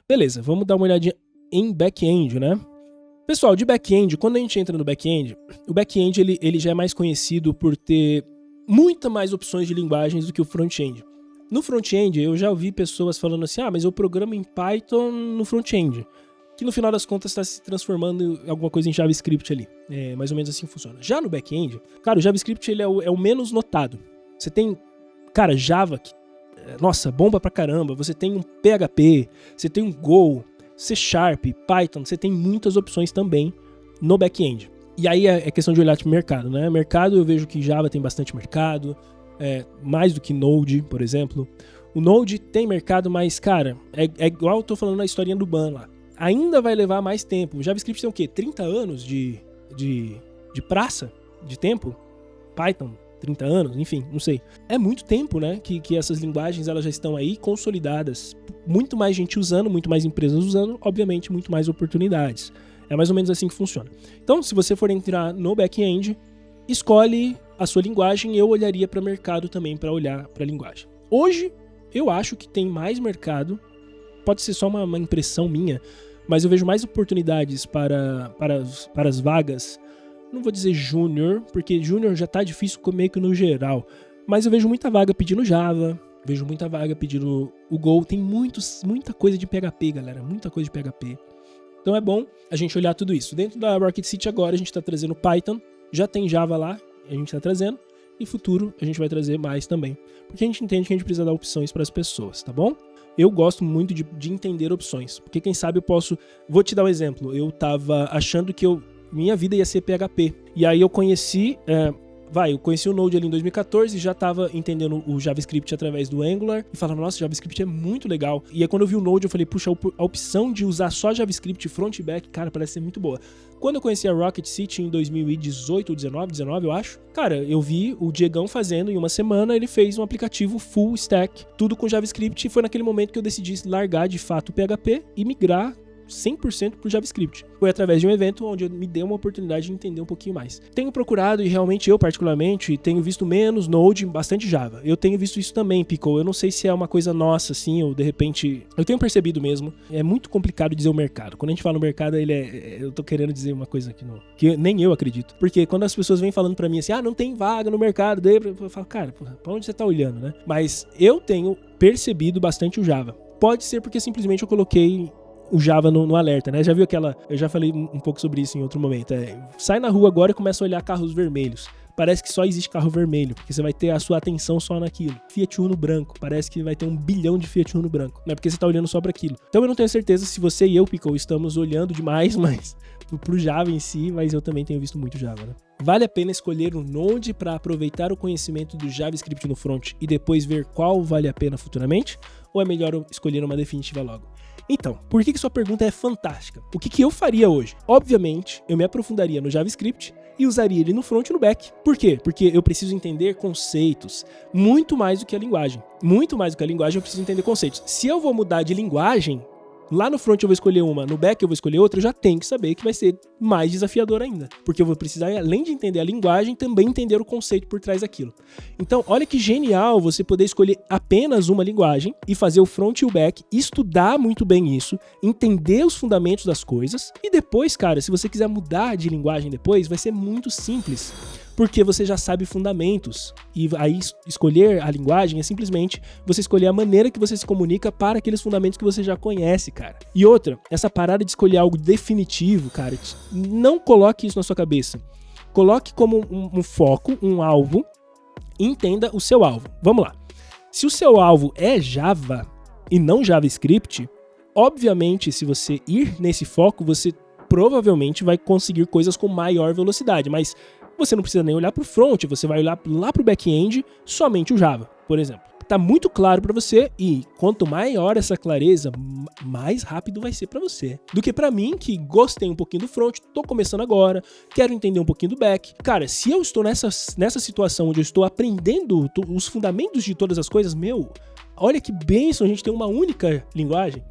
Beleza, vamos dar uma olhadinha em back-end, né? Pessoal, de back-end, quando a gente entra no back-end, o back-end ele já é mais conhecido por ter muita mais opções de linguagens do que o front-end. No front-end, eu já ouvi pessoas falando assim, mas eu programo em Python no front-end, que no final das contas está se transformando em alguma coisa em JavaScript ali. É mais ou menos assim que funciona. Já no back-end, cara, o JavaScript ele é o menos notado. Você tem, cara, Java, nossa, bomba pra caramba. Você tem um PHP, você tem um Go, C#, Python, você tem muitas opções também no back-end. E aí é questão de olhar para o mercado, né? Mercado, eu vejo que Java tem bastante mercado, mais do que Node, por exemplo. O Node tem mercado, mas, cara, é igual eu tô falando na historinha do Ban lá. Ainda vai levar mais tempo. O JavaScript tem o quê? 30 anos de praça, de tempo? Python, 30 anos, enfim, não sei. É muito tempo, né, que essas linguagens elas já estão aí consolidadas. Muito mais gente usando, muito mais empresas usando, obviamente, muito mais oportunidades. É mais ou menos assim que funciona. Então, se você for entrar no back-end, escolhe a sua linguagem. Eu olharia para o mercado também para olhar para a linguagem. Hoje, eu acho que tem mais mercado. Pode ser só uma impressão minha, mas eu vejo mais oportunidades para as vagas. Não vou dizer júnior, porque júnior já tá difícil meio que no geral. Mas eu vejo muita vaga pedindo Java, vejo muita vaga pedindo o Go. Tem muita coisa de PHP, galera. Muita coisa de PHP. Então é bom a gente olhar tudo isso. Dentro da Rocket City agora a gente está trazendo Python, já tem Java lá, a gente está trazendo, e futuro a gente vai trazer mais também. Porque a gente entende que a gente precisa dar opções para as pessoas, tá bom? Eu gosto muito de entender opções, porque quem sabe eu posso... Vou te dar um exemplo, eu tava achando que minha vida ia ser PHP, e aí eu conheci... eu conheci o Node ali em 2014 e já estava entendendo o JavaScript através do Angular e falando, nossa, JavaScript é muito legal. E aí quando eu vi o Node eu falei, puxa, a opção de usar só JavaScript front e back, cara, parece ser muito boa. Quando eu conheci a Rocket City em 2018 ou 19 eu acho, cara, eu vi o Diegão fazendo em uma semana, ele fez um aplicativo full stack, tudo com JavaScript, e foi naquele momento que eu decidi largar de fato o PHP e migrar 100% pro JavaScript. Foi através de um evento onde eu me dei uma oportunidade de entender um pouquinho mais. Tenho procurado e realmente eu particularmente tenho visto menos Node, bastante Java. Eu tenho visto isso também, Pico. Eu não sei se é uma coisa nossa, assim, ou de repente... Eu tenho percebido mesmo. É muito complicado dizer o mercado. Quando a gente fala no mercado, eu tô querendo dizer uma coisa que nem eu acredito. Porque quando as pessoas vêm falando pra mim assim, não tem vaga no mercado, daí eu falo, cara, pra onde você tá olhando, né? Mas eu tenho percebido bastante o Java. Pode ser porque simplesmente eu coloquei o Java no alerta, né? Já viu eu já falei um pouco sobre isso em outro momento. Sai na rua agora e começa a olhar carros vermelhos. Parece que só existe carro vermelho, porque você vai ter a sua atenção só naquilo. Fiat Uno branco, parece que vai ter 1 bilhão de Fiat Uno branco. Não é porque você tá olhando só para aquilo. Então eu não tenho certeza se você e eu, Pico, estamos olhando demais, mas pro Java em si, mas eu também tenho visto muito Java, né? Vale a pena escolher um Node para aproveitar o conhecimento do JavaScript no front e depois ver qual vale a pena futuramente? Ou é melhor escolher uma definitiva logo? Então, por que sua pergunta é fantástica? O que eu faria hoje? Obviamente, eu me aprofundaria no JavaScript e usaria ele no front e no back. Por quê? Porque eu preciso entender conceitos muito mais do que a linguagem. Muito mais do que a linguagem, eu preciso entender conceitos. Se eu vou mudar de linguagem, lá no front eu vou escolher uma, no back eu vou escolher outra, eu já tenho que saber que vai ser mais desafiador ainda. Porque eu vou precisar, além de entender a linguagem, também entender o conceito por trás daquilo. Então, olha que genial você poder escolher apenas uma linguagem e fazer o front e o back, estudar muito bem isso, entender os fundamentos das coisas, e depois, cara, se você quiser mudar de linguagem depois, vai ser muito simples. Porque você já sabe fundamentos. E aí escolher a linguagem é simplesmente você escolher a maneira que você se comunica para aqueles fundamentos que você já conhece, cara. E outra, essa parada de escolher algo definitivo, cara, não coloque isso na sua cabeça. Coloque como um foco, um alvo, e entenda o seu alvo. Vamos lá. Se o seu alvo é Java e não JavaScript, obviamente, se você ir nesse foco, você provavelmente vai conseguir coisas com maior velocidade, mas você não precisa nem olhar para o front, você vai olhar lá para o back-end, somente o Java, por exemplo. Tá muito claro para você e quanto maior essa clareza, mais rápido vai ser para você. Do que para mim, que gostei um pouquinho do front, tô começando agora, quero entender um pouquinho do back. Cara, se eu estou nessa situação onde eu estou aprendendo os fundamentos de todas as coisas, olha que bênção a gente ter uma única linguagem.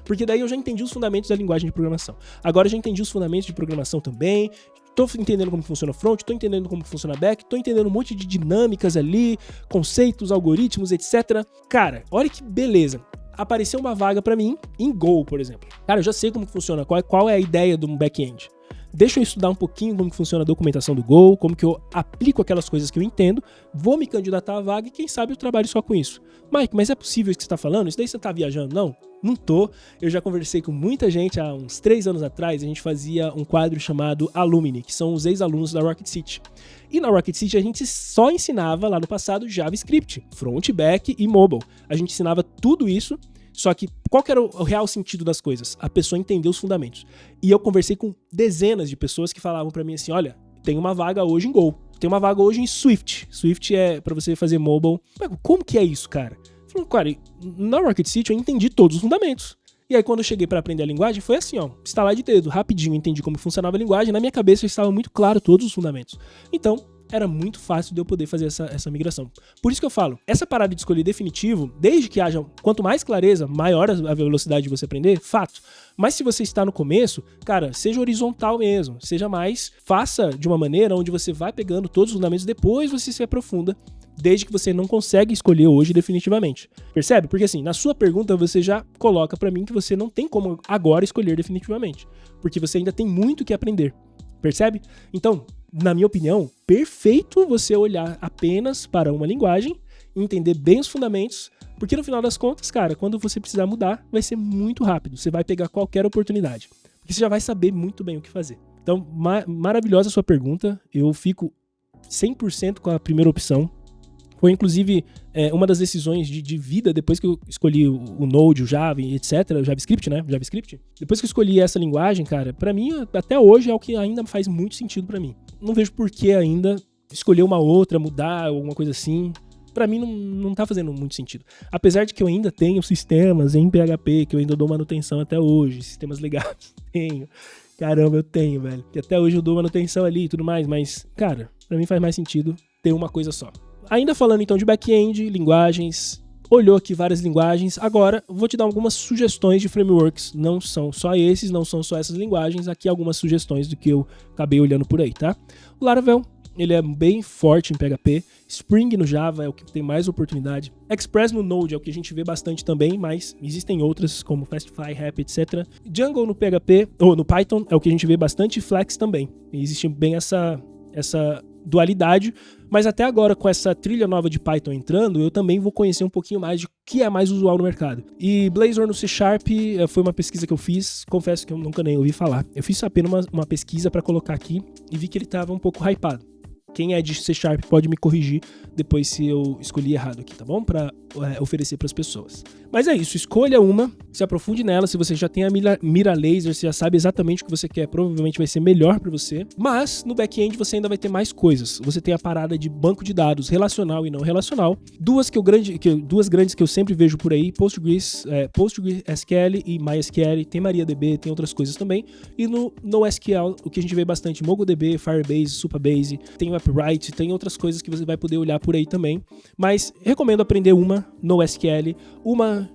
Porque daí eu já entendi os fundamentos da linguagem de programação. Agora eu já entendi os fundamentos de programação também. Tô entendendo como funciona front, tô entendendo como funciona back, tô entendendo um monte de dinâmicas ali, conceitos, algoritmos, etc. Cara, olha que beleza. apareceu uma vaga pra mim em Go, por exemplo. Cara, eu já sei como que funciona, qual é a ideia do back-end. Deixa eu estudar um pouquinho como que funciona a documentação do Go, como que eu aplico aquelas coisas que eu entendo, vou me candidatar à vaga e quem sabe eu trabalho só com isso. Mike, mas é possível isso que você tá falando? Isso daí você tá viajando? Não, não tô. Eu já conversei com muita gente há uns 3 anos atrás, a gente fazia um quadro chamado Alumni, que são os ex-alunos da Rocket City. E na Rocket City a gente só ensinava lá no passado JavaScript, front, back e mobile. A gente ensinava tudo isso. Só que qual que era o real sentido das coisas? A pessoa entender os fundamentos. E eu conversei com dezenas de pessoas que falavam pra mim assim, olha, tem uma vaga hoje em Go, tem uma vaga hoje em Swift. Swift é pra você fazer mobile. Como que é isso, cara? Eu falei, cara, na Rocket City eu entendi todos os fundamentos. E aí quando eu cheguei pra aprender a linguagem, foi assim, ó, estalar de dedo, rapidinho, entendi como funcionava a linguagem, na minha cabeça estava muito claro todos os fundamentos. Então, era muito fácil de eu poder fazer essa migração. Por isso que eu falo, essa parada de escolher definitivo, desde que haja, quanto mais clareza, maior a velocidade de você aprender, fato. Mas se você está no começo, cara, seja horizontal mesmo, seja mais, faça de uma maneira onde você vai pegando todos os fundamentos, depois você se aprofunda, desde que você não consegue escolher hoje definitivamente. Percebe? Porque assim, na sua pergunta você já coloca pra mim que você não tem como agora escolher definitivamente, porque você ainda tem muito que aprender. Percebe? Então, na minha opinião, perfeito você olhar apenas para uma linguagem, entender bem os fundamentos, porque no final das contas, cara, quando você precisar mudar, vai ser muito rápido. Você vai pegar qualquer oportunidade, porque você já vai saber muito bem o que fazer. Então, maravilhosa a sua pergunta. Eu fico 100% com a primeira opção. Foi, inclusive, uma das decisões de vida, depois que eu escolhi o Node, o Java, etc., o JavaScript, né? JavaScript. Depois que eu escolhi essa linguagem, cara, pra mim, até hoje, é o que ainda faz muito sentido pra mim. Não vejo por que ainda escolher uma outra, mudar, alguma coisa assim. Pra mim, não tá fazendo muito sentido. Apesar de que eu ainda tenho sistemas em PHP, que eu ainda dou manutenção até hoje, sistemas legados. Tenho. Caramba, eu tenho, velho. E até hoje eu dou manutenção ali e tudo mais, mas, cara, pra mim faz mais sentido ter uma coisa só. Ainda falando então de back-end, linguagens, olhou aqui várias linguagens, agora vou te dar algumas sugestões de frameworks, não são só esses, não são só essas linguagens, aqui algumas sugestões do que eu acabei olhando por aí, tá? O Laravel, ele é bem forte em PHP, Spring no Java é o que tem mais oportunidade, Express no Node é o que a gente vê bastante também, mas existem outras como Fastfly, Happy, etc. Django no PHP, ou no Python é o que a gente vê bastante, Flex também, e existe bem essa dualidade, mas até agora com essa trilha nova de Python entrando, eu também vou conhecer um pouquinho mais de o que é mais usual no mercado. E Blazor no C# foi uma pesquisa que eu fiz, confesso que eu nunca nem ouvi falar. Eu fiz apenas uma pesquisa para colocar aqui e vi que ele estava um pouco hypado. Quem é de C# pode me corrigir depois se eu escolhi errado aqui, tá bom? Para oferecer para as pessoas. Mas é isso, escolha uma, se aprofunde nela. Se você já tem a mira laser, você já sabe exatamente o que você quer, provavelmente vai ser melhor para você. Mas no back-end você ainda vai ter mais coisas. Você tem a parada de banco de dados relacional e não relacional. Duas grandes que eu sempre vejo por aí, PostgreSQL e MySQL. Tem MariaDB, tem outras coisas também. E no NoSQL, o que a gente vê bastante, MongoDB, Firebase, Supabase, tem o AppWrite, tem outras coisas que você vai poder olhar por aí também. Mas recomendo aprender uma NoSQL, uma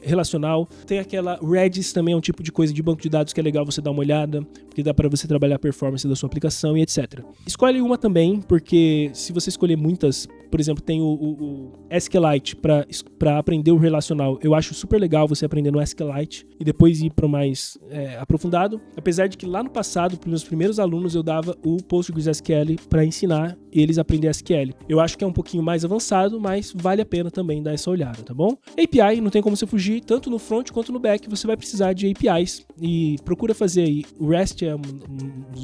relacional. Tem aquela Redis também, é um tipo de coisa de banco de dados que é legal você dar uma olhada, porque dá para você trabalhar a performance da sua aplicação e etc. Escolhe uma também, porque se você escolher muitas, por exemplo, tem o SQLite para aprender o relacional. Eu acho super legal você aprender no SQLite e depois ir para o mais aprofundado. Apesar de que lá no passado, para os meus primeiros alunos, eu dava o PostgreSQL para ensinar eles a aprender SQL. Eu acho que é um pouquinho mais avançado, mas vale a pena também dar essa olhada, tá bom? API, não tem como você fugir, tanto no front quanto no back, você vai precisar de APIs e procura fazer aí. O REST é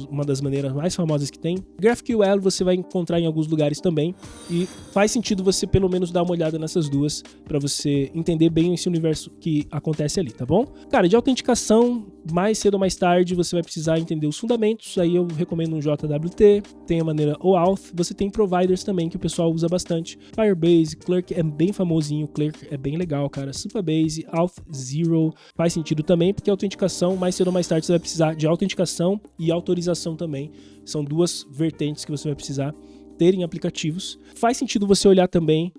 uma das maneiras mais famosas que tem. GraphQL você vai encontrar em alguns lugares também e faz sentido você pelo menos dar uma olhada nessas duas para você entender bem esse universo que acontece ali, tá bom? Cara, de autenticação, mais cedo ou mais tarde você vai precisar entender os fundamentos, aí eu recomendo um JWT, tem a maneira OAuth, você tem providers também que o pessoal usa bastante, Firebase, Clerk é bem famosinho, Clerk é bem legal, cara, Supabase, Auth0 faz sentido também, porque a autenticação, mais cedo ou mais tarde você vai precisar de autenticação e autorização também, são duas vertentes que você vai precisar ter em aplicativos. Faz sentido você olhar também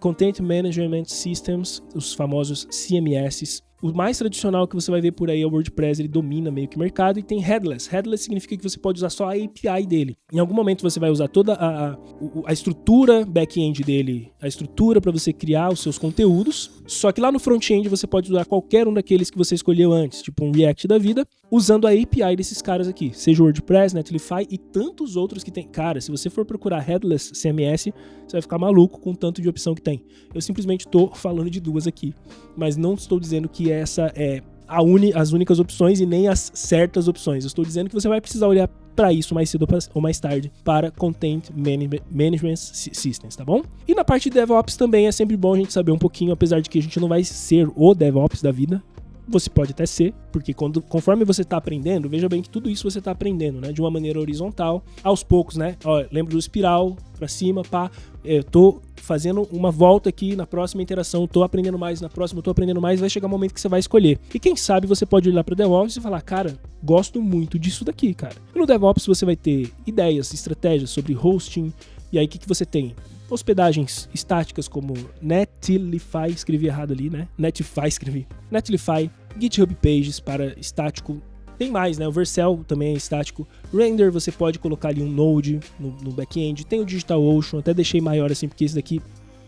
Content Management Systems, os famosos CMS, O mais tradicional que você vai ver por aí é o WordPress, ele domina meio que o mercado, e tem Headless. Headless significa que você pode usar só a API dele. Em algum momento você vai usar toda a estrutura back-end dele, a estrutura para você criar os seus conteúdos, só que lá no front-end você pode usar qualquer um daqueles que você escolheu antes, tipo um React da vida, usando a API desses caras aqui, seja o WordPress, Netlify e tantos outros que tem. Cara, se você for procurar Headless CMS, você vai ficar maluco com o tanto de opção que tem. Eu simplesmente estou falando de duas aqui, mas não estou dizendo que essa é as únicas opções e nem as certas opções. Eu estou dizendo que você vai precisar olhar para isso mais cedo ou mais tarde para Content Management Systems, tá bom? E na parte de DevOps também é sempre bom a gente saber um pouquinho, apesar de que a gente não vai ser o DevOps da vida. Você pode até ser, porque conforme você está aprendendo, veja bem que tudo isso você está aprendendo, né? De uma maneira horizontal, aos poucos, né? Ó, lembra do espiral, pra cima, pá. Eu tô fazendo uma volta aqui na próxima interação, tô aprendendo mais, na próxima eu tô aprendendo mais, vai chegar um momento que você vai escolher. E quem sabe você pode olhar para DevOps e falar, cara, gosto muito disso daqui, cara. E no DevOps você vai ter ideias, estratégias sobre hosting, e aí o que você tem? Hospedagens estáticas como Netlify, escrevi errado ali, né? Netlify, GitHub Pages para estático. Tem mais, né? O Vercel também é estático. Render, você pode colocar ali um Node no back-end. Tem o DigitalOcean, até deixei maior assim, porque esse daqui,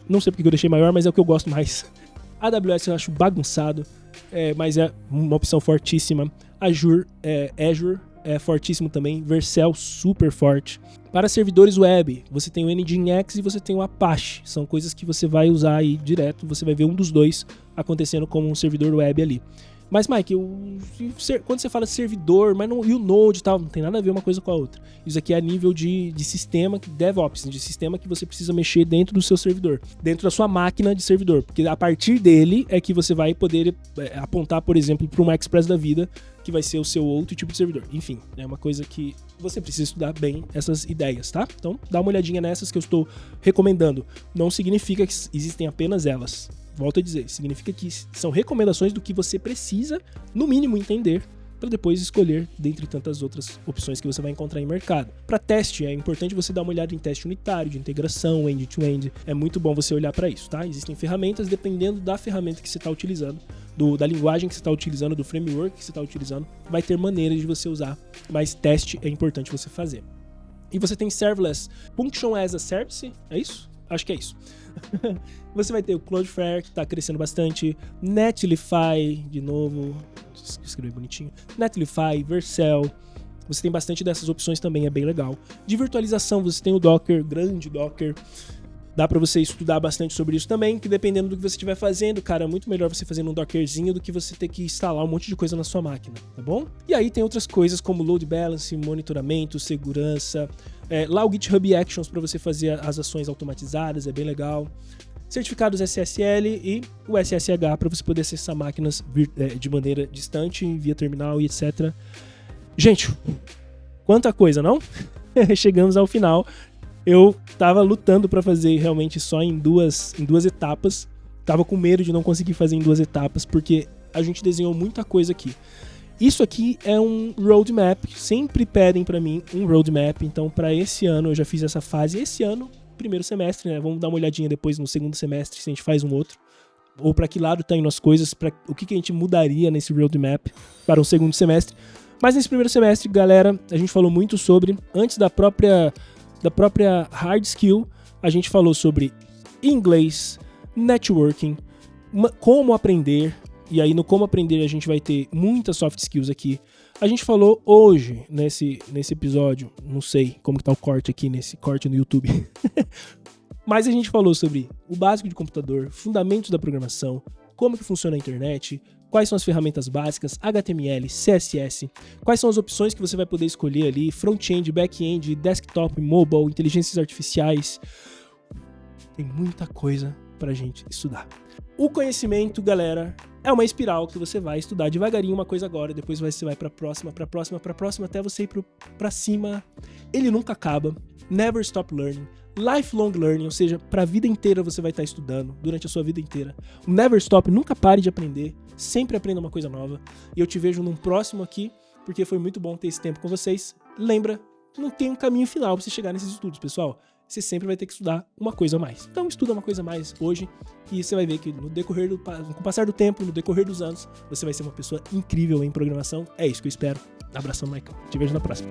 não sei porque eu deixei maior, mas é o que eu gosto mais. AWS eu acho bagunçado, mas é uma opção fortíssima. Azure é fortíssimo também. Vercel, super forte. Para servidores web, você tem o Nginx e você tem o Apache. São coisas que você vai usar aí direto. Você vai ver um dos dois acontecendo como um servidor web ali. Mas, Mike, quando você fala servidor, mas não, e o Node e tal, não tem nada a ver uma coisa com a outra. Isso aqui é a nível de sistema, DevOps, de sistema que você precisa mexer dentro do seu servidor, dentro da sua máquina de servidor. Porque a partir dele é que você vai poder apontar, por exemplo, para uma Express da vida, que vai ser o seu outro tipo de servidor. Enfim, é uma coisa que você precisa estudar bem essas ideias, tá? Então, dá uma olhadinha nessas que eu estou recomendando. Não significa que existem apenas elas. Volto a dizer, significa que são recomendações do que você precisa, no mínimo, entender, para depois escolher dentre tantas outras opções que você vai encontrar em mercado. Para teste, é importante você dar uma olhada em teste unitário, de integração, end-to-end. É muito bom você olhar para isso, tá? Existem ferramentas, dependendo da ferramenta que você está utilizando, da linguagem que você está utilizando, do framework que você está utilizando, vai ter maneiras de você usar, mas teste é importante você fazer. E você tem serverless function as a service, é isso? Acho que é isso. Você vai ter o Cloudflare, que está crescendo bastante, Netlify, de novo, escrevi bonitinho, Netlify, Vercel, você tem bastante dessas opções também, é bem legal. De virtualização, você tem o Docker, grande Docker, dá para você estudar bastante sobre isso também, que dependendo do que você estiver fazendo, cara, é muito melhor você fazer um Dockerzinho do que você ter que instalar um monte de coisa na sua máquina, tá bom? E aí tem outras coisas como load balance, monitoramento, segurança, lá o GitHub Actions para você fazer as ações automatizadas, é bem legal. Certificados SSL e o SSH para você poder acessar máquinas de maneira distante, via terminal e etc. Gente, quanta coisa, não? Chegamos ao final. Eu tava lutando para fazer realmente só em duas etapas. Tava com medo de não conseguir fazer em 2 etapas, porque a gente desenhou muita coisa aqui. Isso aqui é um roadmap, sempre pedem para mim um roadmap, então para esse ano eu já fiz essa fase, esse ano, primeiro semestre, né? Vamos dar uma olhadinha depois no segundo semestre se a gente faz um outro, ou para que lado tá indo as coisas, para o que a gente mudaria nesse roadmap para o segundo semestre. Mas nesse primeiro semestre, galera, a gente falou muito sobre, antes da própria hard skill, a gente falou sobre inglês, networking, como aprender. E aí no como aprender a gente vai ter muitas soft skills aqui. A gente falou hoje, nesse episódio, não sei como que tá o corte aqui, nesse corte no YouTube. Mas a gente falou sobre o básico de computador, fundamentos da programação, como que funciona a internet, quais são as ferramentas básicas, HTML, CSS, quais são as opções que você vai poder escolher ali, front-end, back-end, desktop, mobile, inteligências artificiais. Tem muita coisa pra gente estudar. O conhecimento, galera, é uma espiral que você vai estudar devagarinho uma coisa agora, depois você vai pra próxima, até você ir pra cima. Ele nunca acaba. Never stop learning. Lifelong learning, ou seja, pra vida inteira você vai estar estudando, durante a sua vida inteira. O never stop, nunca pare de aprender, sempre aprenda uma coisa nova. E eu te vejo num próximo aqui, porque foi muito bom ter esse tempo com vocês. Lembra, não tem um caminho final pra você chegar nesses estudos, pessoal. você sempre vai ter que estudar uma coisa a mais. Então estuda uma coisa a mais hoje e você vai ver que com o passar do tempo, no decorrer dos anos, você vai ser uma pessoa incrível em programação. É isso que eu espero. Abração, Michael. Te vejo na próxima.